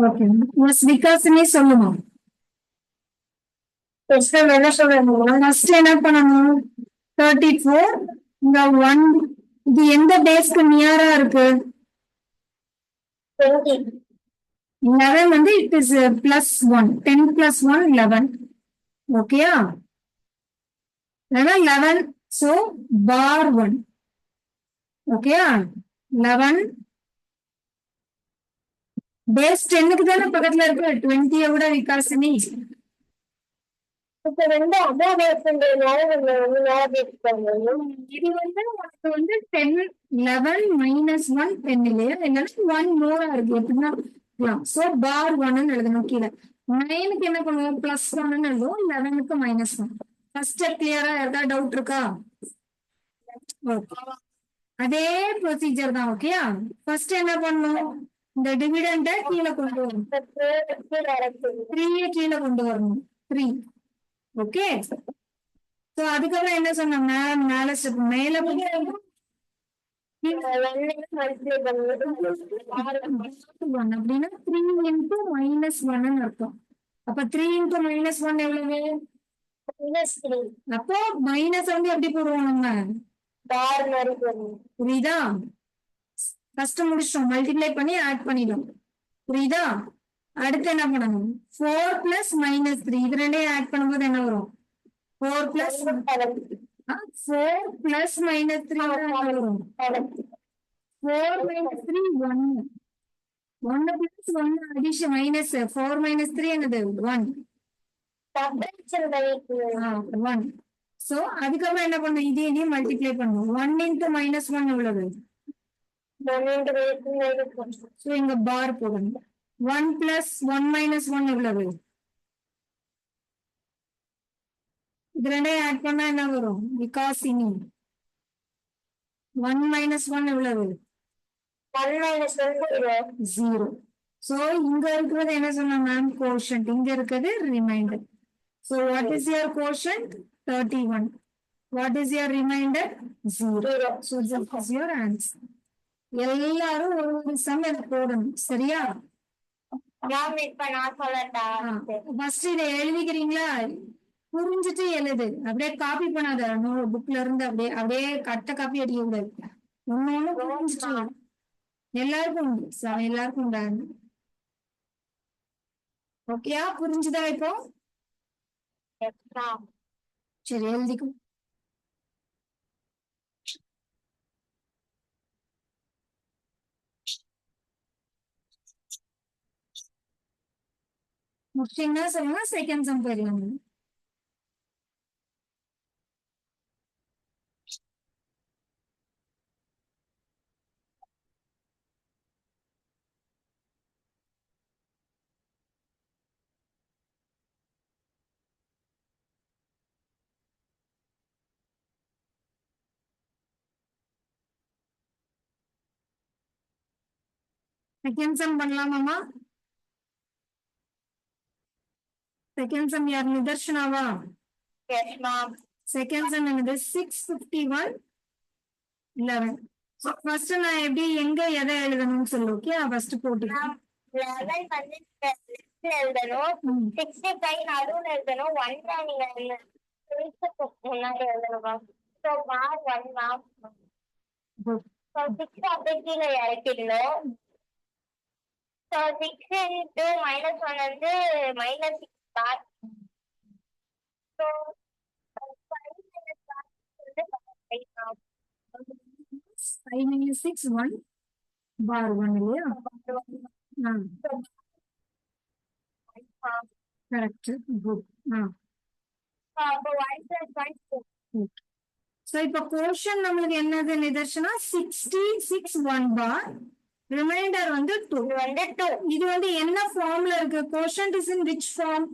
Okay miss Vikasini சொல்லுமா. என்ன சொல்லுங்க ஃபர்ஸ்ட் என்ன பண்ணணும்? 34 இந்த 1 இது எந்த டேஸ்க்கு நியரா இருக்கு? 11 வந்து இட் இஸ் +1 10 + 1 11 ஓகேயா? 11 so bar 1 ஓகேயா? 11 பேஸ் 10க்கு தானே பக்கத்துல இருக்கு 20 விட விகாசினி. இது வந்து உனக்கு வந்து 10 11 -1 10 இல்லையா? இல்லைன்னா 1 மோரா இருக்கு எப்படின்னா சோ பார் 1 எழுதணும் கீழே. 9க்கு என்ன பண்ணுவோம்? +1 எழுதுவோம். 11க்கு -1. ஃபர்ஸ்ட் கிளியரா? ஏதாவது டவுட் இருக்கா? அதே ப்ரொசீஜர் தான் ஓகேயா? ஃபர்ஸ்ட் என்ன பண்ணணும்? இந்த டிவிடெண்ட கீழே கொண்டு வரணும். 3 கீழே கொண்டு வரணும். 3 ஓகே. சோ அதுக்கப்புறம் என்ன சொன்ன? மேல ஸ்டெப் மேல அப்படின்னா 3 × -1 அர்த்தம். அப்ப 3 × -1 எவ்வளவு? அப்போ மைனஸ் வந்து எப்படி போடுவோம் நம்ம? புரியுதா? ஃபர்ஸ்ட் முடிச்சிட்டோம். மல்டிப்ளை பண்ணி ஆட் பண்ணிடும். புரியுதா? அடுத்து என்ன பண்ணணும்? 4 + -3 இது ரெண்டையும் ஆட் பண்ணும்போது என்ன வரும்? 4 + 4 + -3 வரும். 4 - 3 1 1 + 1 addition minus 4 - 3 என்னது? 1 1. சோ அதுக்கப்புறம் என்ன பண்ணும்? இதையும் மல்டிப்ளை பண்ணும். 1 × -1 எவ்வளவு? சோ இங்க பார் போடணும். 1 + 1 - 1 எவ்வளவு? இது ரெண்டையும் ஆட் பண்ணா என்ன வரும்? விகாசினி 1 - 1 எவ்வளவு? 0. சோ இங்க இருக்கிறது என்ன சொன்ன மேம்? கோஷன்ட். இங்க இருக்கிறது reminder. So what is your quotient? 31. What is your remainder? 0. So this is your answer. எல்லாரும் ஒரு சம் எனக்கு போடணும். சரியா? ஃபர்ஸ்ட் இதை எழுதிக்கிறீங்களா? புரிஞ்சுட்டு எழுது. அப்படியே காப்பி பண்ணாத. புக்ல இருந்து அப்படியே அப்படியே கட்ட காப்பி அடிக்க கூடாது. ஒண்ணு புரிஞ்சுட்டு எல்லாருக்கும் உண்டு. எல்லாருக்கும் உண்டாது. ஓகேயா? புரிஞ்சுதா இப்போ? சரி எழுதிக்கும். முடிச்சீங்கன்னா சொல்லுங்க. செகண்ட் சம் போயிடலாம். செகண்ட் சம் பண்ணலாமாமா? செகண்ட் சம் யார்? நிதர்ஷனாவா? செகண்ட் சம் என்னது? 651 11. ஃபர்ஸ்ட் நான் எப்படி எங்க எதை எழுதணும்னு சொல்லு. ஓகே ஃபர்ஸ்ட் போட்டுக்கலாம். 11 வந்து எழுதணும். 65 நடுவுல எழுதணும். 1 நீங்க முன்னாடி எழுதணும். சோ பார் 1 மார்க். சோ 6 அப்படியே கீழே இறக்கிடணும். So 6 into -1 வந்து -6 bar. So 5 - 5 வந்து 5 - 6 1 bar 1 இல்லையா? கரெக்ட். குட். சோ இப்ப கோஷன் நம்மளுக்கு என்னது? நிதர்ஷனா 66 1 பார். ரிமைண்டர் வந்து 2. இது வந்து என்ன ஃபார்ம்ல இருக்கு? Quotient is in which form?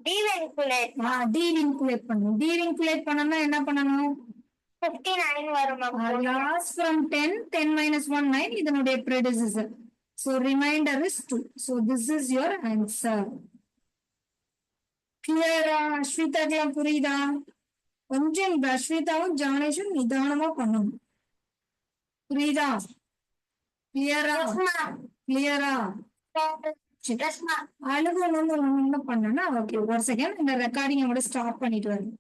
டீவிங்குலேட் பண்ணணும். டீவிங்குலேட் பண்ணனும்னா என்ன பண்ணணும்? 59 வரும். லாஸ்ட் ஃப்ரம் 10 10 - 1 9 இதனுடைய predecessor. So remainder is 2. So this is your answer. Clear? அஸ்விதாக்கெல்லாம் புரியுதா? கொஞ்சம் அஸ்விதாவும் ஜானேஷும் நிதானமா பண்ணணும். புரியுதா? கிளியரா? கிளியரா அழுகணும்னு ஒண்ணு பண்ணனா ஓகே ஒரு செகண்ட் இந்த ரெக்கார்டிங்கை கூட ஸ்டாப் பண்ணிட்டு வரேன்